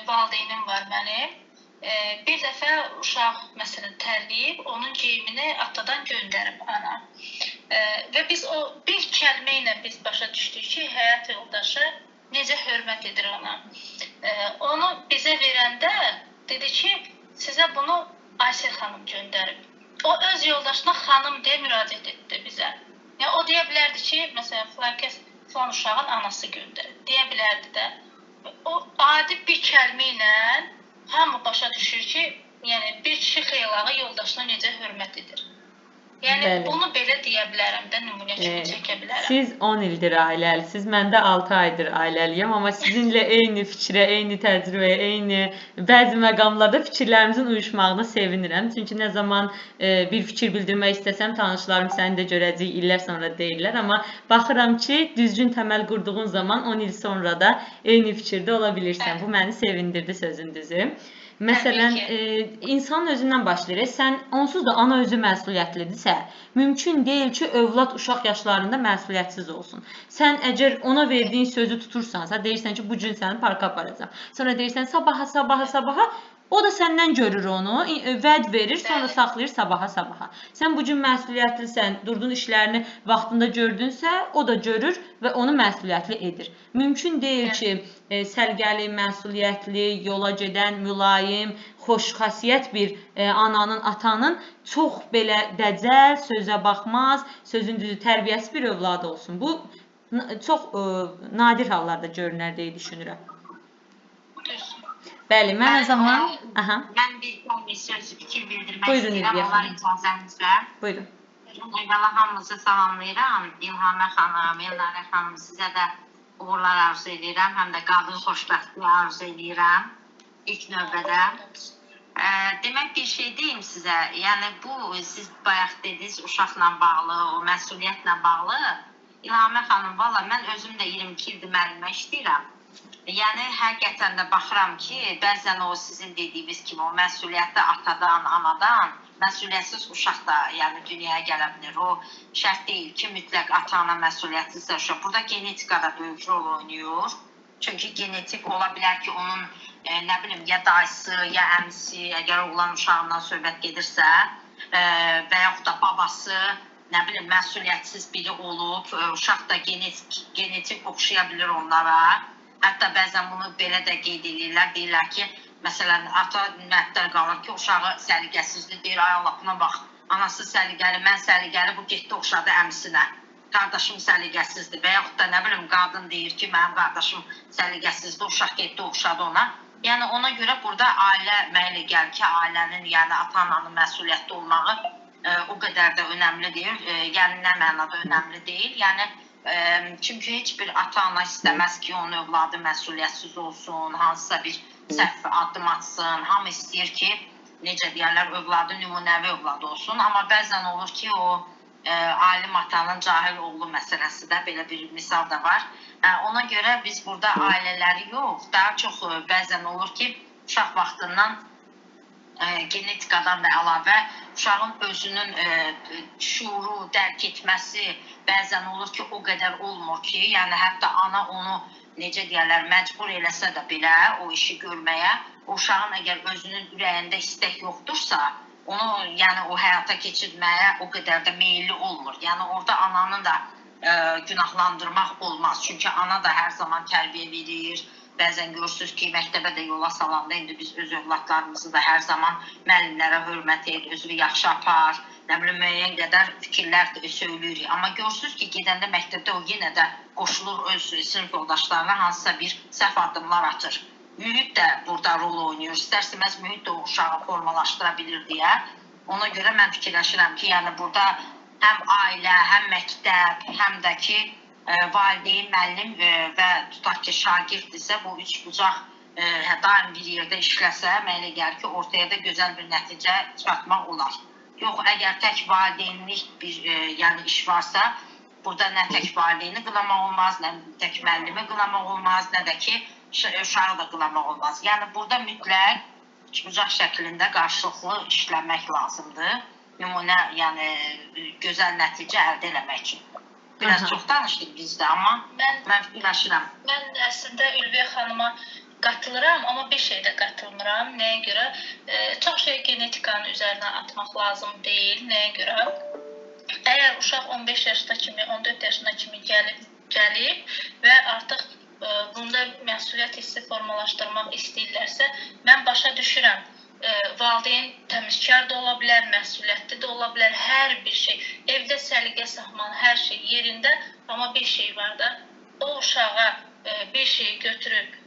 valideynim var mənim. Bir dəfə uşaq məsələn tərləyib, onun geyimini atadan göndərib ana. Və biz o bir kəlmə ilə biz başa düşdük ki, həyat yoldaşı necə hörmət edir ona. Onu bizə verəndə dedi ki, sizə bunu Aysel xanım göndərib. O öz yoldaşına xanım deyə müraciət etdi bizə. Yəni o deyə bilərdi ki, məsələn, filan uşağın anası göndərib. Deyə bilərdi də. O adi bir kəlmə ilə hamı başa düşür ki, yəni bir kişi xeylağı yoldaşına necə hörmət edir. Yəni Bəli. bunu belə deyə bilərəm də, nümunə kimi çəkə bilərəm. Siz 10 ildir ailəlisiniz, mən də 6 aydır ailəliyəm, amma sizinlə eyni fikrə, eyni təcrübəyə, eyni bəzi məqamlarda fikirlərimizin uyuşmağına sevinirəm. Çünki nə zaman bir fikir bildirmək istəsəm, tanışlarım səni də görəcək, illər sonra deyirlər, amma baxıram ki, düzgün təməl qurduğun zaman 10 il sonra da eyni fikirdə ola bilirsən. Bu məni sevindirdi sözün düzü. Məsələn, insanın özündən başlayır. Sən onsuz da ana özü məsuliyyətlidirsə, mümkün deyil ki, övlad uşaq yaşlarında məsuliyyətsiz olsun. Sən əgər ona verdiyin sözü tutursansa, deyirsən ki, bu gün səni parka aparacam. Sonra deyirsən sabaha, o da səndən görür onu, vəd verir, sonra saxlayır sabaha. Sən bu gün məsuliyyətlisən, durdun işlərini vaxtında gördünsə, o da görür və onu məsuliyyətli edir. Mümkün deyil ki, sərgəli, məsuliyyətli, yola gedən, mülayim, xoşxasiyyət bir ananın, atanın çox belə dəcəl, sözə baxmaz, sözün düzü tərbiyəsi bir övladı olsun. Bu çox nadir hallarda görünər deyə düşünürəm. Bəli, mən o zaman... Mən bir söz fikir bildirmək Buyurun, istəyirəm, onlar icazənizlə. Buyurun. Əvvəla hamınızı salamlayıram. İlhamə xanım, Elnarə xanım, sizə də uğurlar arzu edirəm, həm də qadın xoşbəxtliyi arzu edirəm ilk növbədə. Demək bir şey deyim sizə, yəni bu siz bayaq dediniz uşaqla bağlı, o məsuliyyətlə bağlı. İlhamə xanım, valla mən özüm də 22 ildir müəllimə işləyirəm. Yəni həqiqətən də baxıram ki, bəzən o sizin dediyiniz kimi o məsuliyyətli atadan, anadan məsuliyyətsiz uşaq da yəni dünyaya gələ bilir. O şərt deyil ki, mütləq ata-ana məsuliyyətsizsə uşaq. Burada genetika da böyük rol oynayır. Çünki genetik ola bilər ki, onun nə bilim ya dayısı, ya əmisi, əgər oğlan uşağından söhbət gedirsə və yaxud da babası nə bilim məsuliyyətsiz biri olub, uşaq da genetik oxşaya bilir onlara. Hətta bəzən bunu belə də qeyd edirlər, deyirlər ki, məsələn, ata məəttəl qalır ki, uşağı səliqəsizdir, deyir, ay Allah, buna bax, anası səliqəli, mən səliqəli, bu getdi oxşadı əmisinə, qardaşım səliqəsizdir və yaxud da nə bilim, qadın deyir ki, mənim qardaşım səliqəsizdir, uşaq getdi oxşadı ona. Yəni, ona görə burada ailə mənə gəlir ki, ailənin, yəni ata-ananın məsuliyyətli olmağı o qədər də önəmli deyil, yəni nə mənada önəmli deyil, yəni Çünki heç bir ata-ana istəməz ki, onun övladı məsuliyyətsiz olsun, hansısa bir səhv addım atsın. Hamı istəyir ki, necə deyərlər, övladı nümunəvi övlad olsun. Amma bəzən olur ki, o alim atanın cahil oğlu məsələsi də belə bir misal da var. Ona görə biz burada ailələri yox, daha çox bəzən olur ki, uşaq vaxtından genetikadan da əlavə uşağın özünün şuuru, dərk etməsi bəzən olur ki, o qədər olmur ki, yəni hətta ana onu necə deyərlər, məcbur eləsə də belə o işi görməyə, o uşağın əgər özünün ürəyində istək yoxdursa, onu yəni o həyata keçirməyə o qədər də meyilli olmur. Yəni orada ananın da günahlandırmaq olmaz. Çünki ana da hər zaman tərbiyə verir. Bəzən görürsünüz ki, məktəbə də yola salanda indi biz öz övladlarımızı da hər zaman müəllimlərə hörmət et, özünü yaxşı apar, nə bilim, müəyyən qədər fikirlər söyləyirik. Amma görürsünüz ki, gedəndə məktəbdə o yenə də qoşulur öz sinif yoldaşlarına hansısa bir səhv addımlar atır. Mühit də burada rol oynayır. İstər-istəməz mühit də o uşağı formalaşdıra bilir deyə. Ona görə mən fikirləşirəm ki, yəni burada həm ailə, həm məktəb, həm də ki, valideyn, müəllim və tutaq ki, şagirddirsə, bu üç bucaq daim bir yerdə işləsə, mənə gəlir ki, ortaya da gözəl bir nəticə çıxartmaq olar. Yox, əgər tək valideynlik bir yəni iş varsa, burada nə tək valideyni qınamaq olmaz, nə tək müəllimi qınamaq olmaz, nə də ki, uşağı da qınamaq olmaz. Yəni burada mütləq üç bucaq şəklində qarşılıqlı işləmək lazımdır. Nümunə, yəni gözəl nəticə əldə eləmək üçün. Biraz çox danışdıq bizdə, amma mən fikirləşirəm. Mən əslində Ülviyə xanıma qatılıram, amma bir şeydə qatılmıram. Nəyə görə? Çox şey genetikanın üzərinə atmaq lazım deyil. Nəyə görə? Əgər uşaq 15 yaşına kimi, 14 yaşına kimi gəlib və artıq bunda məsuliyyət hissi formalaşdırmaq istəyirlərsə, mən başa düşürəm. Valideyn təmizkar da ola bilər, məsuliyyətli də ola bilər, hər bir şey. Evdə səliqə sahman, hər şey yerində, amma bir şey var da, o uşağa bir şeyi götürüb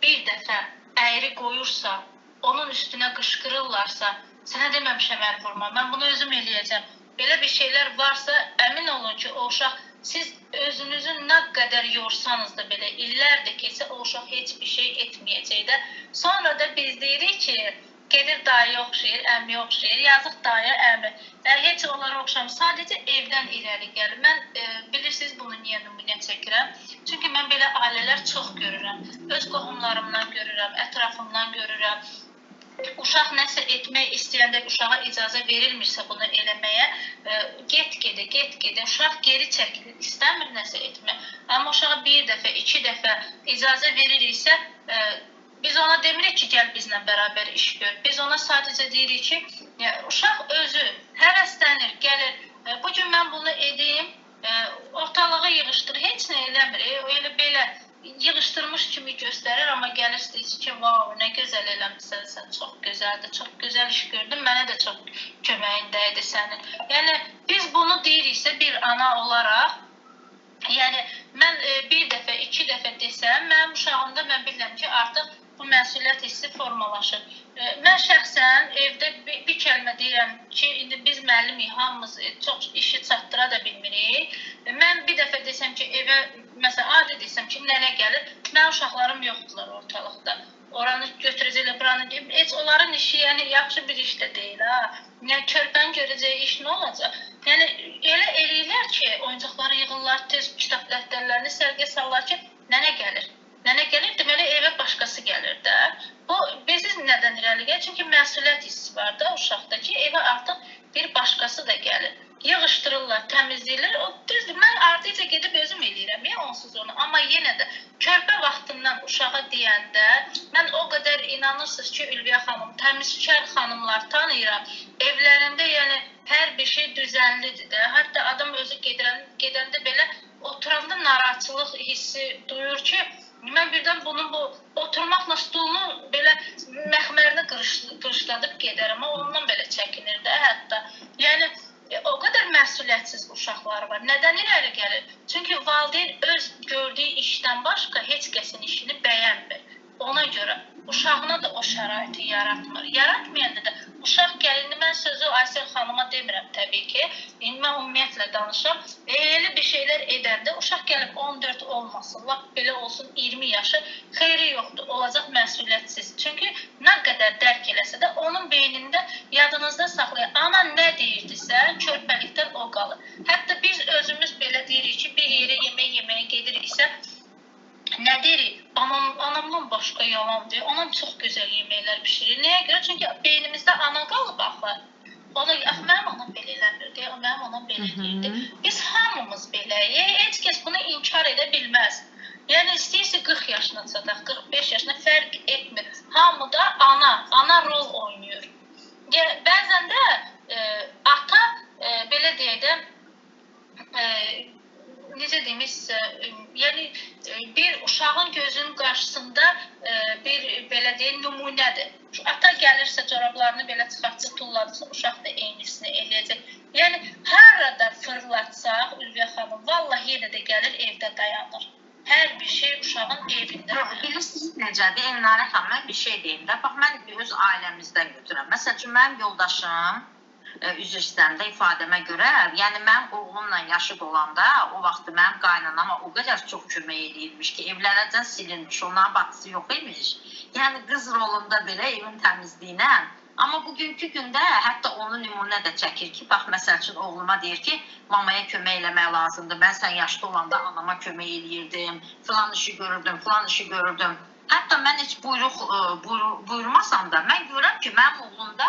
bir dəfə əyri qoyursa, onun üstünə qışqırırlarsa, sənə deməmişəm əl vurma, mən bunu özüm eləyəcəm. Belə bir şeylər varsa, əmin olun ki, o uşaq, siz özünüzü nə qədər yorsanız da belə, illərdir keçsə, o uşaq heç bir şey etməyəcək də. Sonra da biz deyirik ki, gedir dayıya oxşayır, əmiyə oxşayır, yazıq dayı, əmi. Heç onlara oxşamır, sadəcə evdən irəli gəlir. Mən bilirsiniz bunu niyə nümunə çəkirəm? Çünki mən belə ailələr çox görürəm. Öz qohumlarımdan görürəm, ətrafımdan görürəm. Uşaq nəsə etmək istəyəndə uşağa icazə verilmirsə bunu eləməyə, get-gedə, uşaq geri çəkilir, istəmir nəsə etmək. Amma uşağa bir dəfə, iki dəfə icazə veririksə, biz ona demirik ki, gəl bizlə bərabər iş gör. Biz ona sadəcə deyirik ki, uşaq özü həvəslənir, gəlir. Bugün mən bunu edeyim, ortalığı yığışdırır, heç nə eləmir. Elə belə yığışdırmış kimi göstərir, amma gəlirsiniz ki, vau, nə gözəl eləmişsən, sən çox gözəldir, çox gözəl iş gördün, mənə də çox köməyindəydi sənin. Yəni, biz bunu deyiriksə bir ana olaraq, yəni, mən bir dəfə, iki dəfə desəm, mənim uşağımda mən bilirəm ki, artıq bu məsuliyyət hissi formalaşır. Mən şəxsən evdə bir kəlmə deyirəm ki, indi biz müəllimik, hamımız çox işi çatdıra da bilmirik. Mən bir dəfə desəm ki, evə, məsələn, adi desəm ki, nənə gəlir, mənim uşaqlarım yoxdurlar ortalıqda. Oranı götürəcəklər, buranı deyib, heç onların işi, yəni, yaxşı bir iş də deyil, ha. Yəni, körpənin görəcəyi iş nə olacaq? Yəni, elə eləyirlər ki, oyuncaqları yığırlar, tez kitab dəftərlərini sərgiyə salırlar ki, nənə gəlir. Nənə gəlir, deməli, evə başqası gəlir də. Bu, bizi nədən irəli gəlir? Çünki məsuliyyət hissi var da uşaqda ki, evə artıq bir başqası da gəlir. Yığışdırırlar, təmizləyirlər. O düzdür, mən ardıca gedib özüm eləyirəm, onsuz onu. Amma yenə də körpə vaxtından uşağa deyəndə, mən o qədər inanırsınız ki, Ülviyə xanım, təmizkar xanımlar tanıyıram. Evlərində, yəni, hər bir şey düzənlidir də. Hətta adam özü gedəndə belə oturanda narahatçılıq hissi duyur ki, mən birdən bunun bu oturmaqla stulunu belə məxmərini qırışladıb gedərəm. Ondan belə çəkinir də hətta. Yəni, o qədər məsuliyyətsiz uşaqlar var. Nədən irəli gəlir? Çünki valideyn öz gördüyü işdən başqa heç kəsin işini bəyənmir. Ona görə uşağına da o şəraiti yaratmır. Yaratmayanda da uşaq gəlini, mən sözü Aysel xanıma demirəm təbii ki. İndi mən ümumiyyətlə danışıram. Elə bir şeylər edəndə uşaq gəlib 14 olmasın, lap belə olsun 20 yaşı, xeyri yoxdur, olacaq məsuliyyətsiz. Çünki nə qədər dərk eləsə də onun beynində yadınızda saxlayın. Ana nə deyirdisə, körpəlikdən o qalır. Hətta biz özümüz belə deyirik ki, bir yerə yeməyə gediriksə, nə deyirik? Anamdan başqa yalan deyir. Anam çox gözəl yeməklər bişirir. Nəyə görə? Çünki beynimizdə ana qalıb axı. Ona mənim anam belə eləmirdi, mənim anam belə deyirdi. Biz hamımız beləyik. Heç kəs bunu inkar edə bilməz. Yəni istəyirsə 40 yaşına çataq, 45 yaşına fərq etmir. Hamıda ana rol oynayır. Bəzən də ata belə deyək də necə demişsə, yəni bir uşağın gözünün qarşısında bir belə deyək nümunədir. Ata gəlirsə corablarını belə çıxartsa, tulladısa, uşaq da eynisini eləyəcək. Yəni harada fırlatsaq Ülviyə xanım, vallahi yenə də gəlir evdə dayanır. Hər bir şey uşağın evində. Bilirsiniz necədir? Elnarə xanım, mən bir şey deyim də. Bax, mən öz ailəmizdən götürəm. Məsəl üçün, mənim yoldaşım üzr istəyirəm də ifadəmə görə, yəni mənim oğlumla yaşıd olanda o vaxt mənim qaynanama o qədər çox kömək edirmiş ki, evlərəcən silinmiş, onların bacısı yox imiş. Yəni qız rolunda belə evin təmizliyinə. Amma bugünkü gündə hətta onu nümunə də çəkir ki, bax məsəl üçün oğluma deyir ki, mamaya kömək eləmək lazımdır. Mən sən yaşlı olanda anama kömək eləyirdim, filan işi görürdüm, filan işi görürdüm. Hətta mən heç buyurmasam da, mən görürəm ki, mənim oğlumda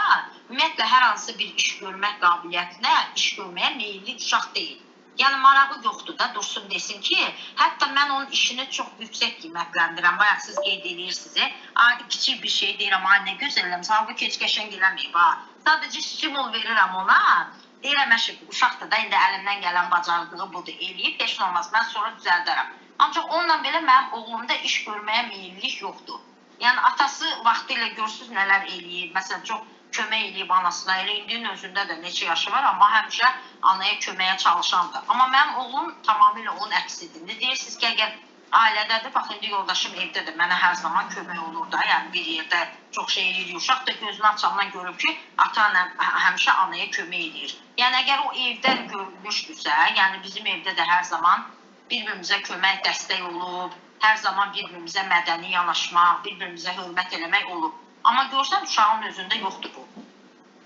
ümumiyyətlə hər hansı bir iş görmək qabiliyyətinə, iş görməyə meyilli uşaq deyil. Yəni marağı yoxdur da, dursun desin ki, hətta mən onun işini çox yüksək qiymətləndirəm. Bayaq siz qeyd edirsiniz, adi kiçik bir şey deyirəm, ay nə gözələm, halbuki heç qəşəng eləməyib ha. Sadəcə stimul verirəm ona. Deyirəm, uşaqdır da, indi əlimdən gələn bacardığı budur, eləyib, heç olmaz, mən sonra düzəldərəm. Ancaq onunla belə mənim oğlumda iş görməyə meyillik yoxdur. Yəni atası vaxtı ilə görsünüz nələr eləyir. Məsələn, çox kömək eləyib anasına. Elə indinin özündə də neçə yaşı var, amma həmişə anaya köməyə çalışandır. Amma mənim oğlum tamamilə onun əksidir. Deyirsiniz ki, əgər ailədədir, bax indi yoldaşım evdədir, mənə hər zaman kömək olur da. Yəni bir yerdə çox şey eləyir. Uşaq da gözünü açandan görüb ki, ata həmişə anaya kömək eləyir. Yəni əgər o evdən görülmüşdürsə, yəni bizim evdə də hər zaman bir-birimizə kömək, dəstək olub, hər zaman bir-birimizə mədəni yanaşmaq, bir-birimizə hörmət eləmək olub. Amma görsən, uşağın özündə yoxdur bu.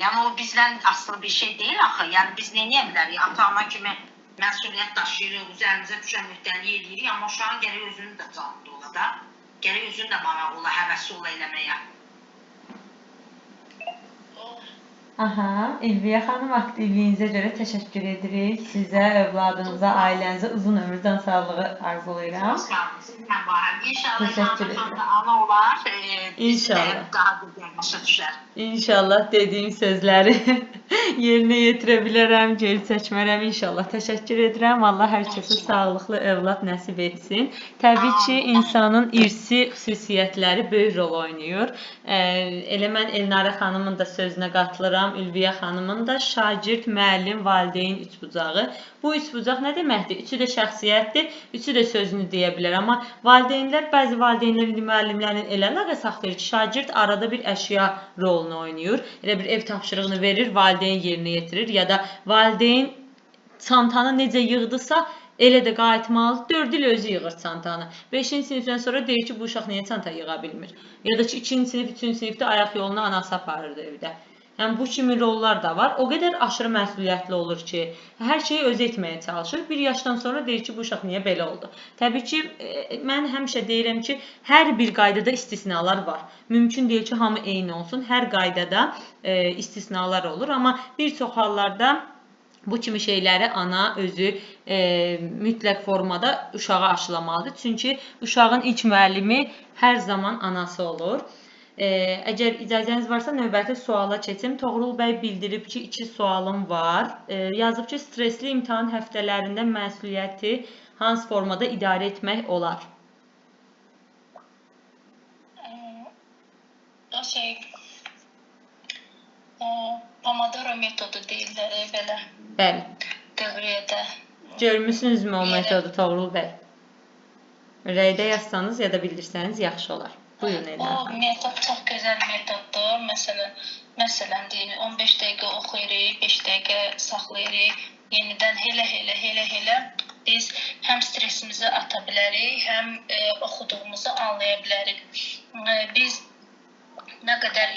Yəni, o bizdən asılı bir şey deyil axı. Yəni, biz neyə bilərik? Ata-ana kimi məsuliyyət daşıyırıq, üzərimizə düşən mühtəliyi eləyirik, amma uşağın gərək özünün də canlı ola da, gərək özünün də marağı ola, həvəsi ola eləməyə. Aha, Ülviyə xanım, aktivliyinizə görə təşəkkür edirik. Sizə, övladınıza, ailənizə uzun ömürdən sağlığı arzulayıram. İnşallah ana olar. İnşallah. Daha bir başa düşər. İnşallah dediyim sözləri yerinə yetirə bilərəm, geri çəkmərəm inşallah. Təşəkkür edirəm. Allah hər kəsə sağlıqlı övlad nəsib etsin. Təbii ki, insanın irsi xüsusiyyətləri böyük rol oynayır. Elə mən Elnarə xanımın da sözünə qatılıram. Ülviyə xanımın da şagird, müəllim, valideyn üçbucağı. Bu üçbucaq nə deməkdir? Üçü də şəxsiyyətdir, üçü də sözünü deyə bilər. Amma valideynlər, bəzi valideynlər indi müəllimlərin elə əlaqə saxlayır ki, şagird arada bir əşya rolunu oynayır. Elə bir ev tapşırığını verir, valideyn yerinə yetirir ya da valideyn çantanı necə yığdısa, elə də qayıtmalı. 4 il özü yığır çantanı. 5-ci sinifdən sonra deyir ki, bu uşaq niyə çanta yığa bilmir? Ya da ki, 2-ci sinif, 3-cü sinifdə ayaq yolunu anası aparırdı evdə. Yəni, bu kimi rollar da var. O qədər aşırı məsuliyyətli olur ki, hər şeyi özü etməyə çalışır. Bir yaşdan sonra deyir ki, bu uşaq niyə belə oldu? Təbii ki, mən həmişə deyirəm ki, hər bir qaydada istisnalar var. Mümkün deyil ki, hamı eyni olsun. Hər qaydada istisnalar olur. Amma bir çox hallarda bu kimi şeyləri ana özü mütləq formada uşağa aşılamalıdır. Çünki uşağın ilk müəllimi hər zaman anası olur. Əgər icazəniz varsa növbəti suala keçim. Toğrul bəy bildirib ki, 2 sualım var. Yazıb ki, stresli imtahan həftələrində məsuliyyəti hansı formada idarə etmək olar? Pomodoro metodu deyirlər belə. Bəli. Dövriyədə. Görmüsünüzmü o metodu Toğrul bəy? Rəydə yazsanız ya da bildirsəniz yaxşı olar. Buyurun O Elnarə xanım. metod çox gözəl metoddur. Məsələn deyim 15 dəqiqə oxuyuruq, 5 dəqiqə saxlayırıq. Yenidən elə biz həm stressimizi ata bilərik, həm oxuduğumuzu anlaya bilərik. Biz nə qədər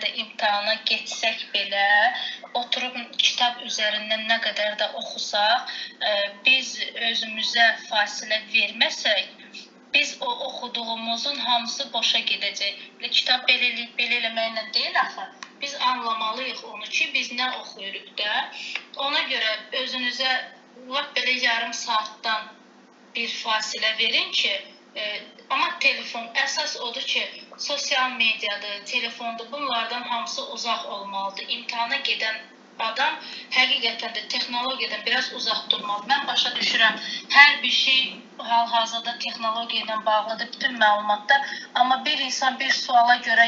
də imtahana getsək belə, oturub kitab üzərindən nə qədər də oxusaq, biz özümüzə fasilə verməsək, biz o oxuduğumuzun hamısı boşa gedəcək. Kitab belə eləməklə deyil axı. Biz anlamalıyıq onu ki, biz nə oxuyuruq da. Ona görə özünüzə lap belə yarım saatdan bir fasilə verin ki, amma telefon əsas odur ki, sosial mediadır, telefondur, bunlardan hamısı uzaq olmalıdır. İmtahana gedən adam həqiqətən də texnologiyadan biraz uzaq durmalı. Mən başa düşürəm, hər bir şey hal-hazırda texnologiya ilə bağlıdır, bütün məlumatlar. Amma bir insan bir suala görə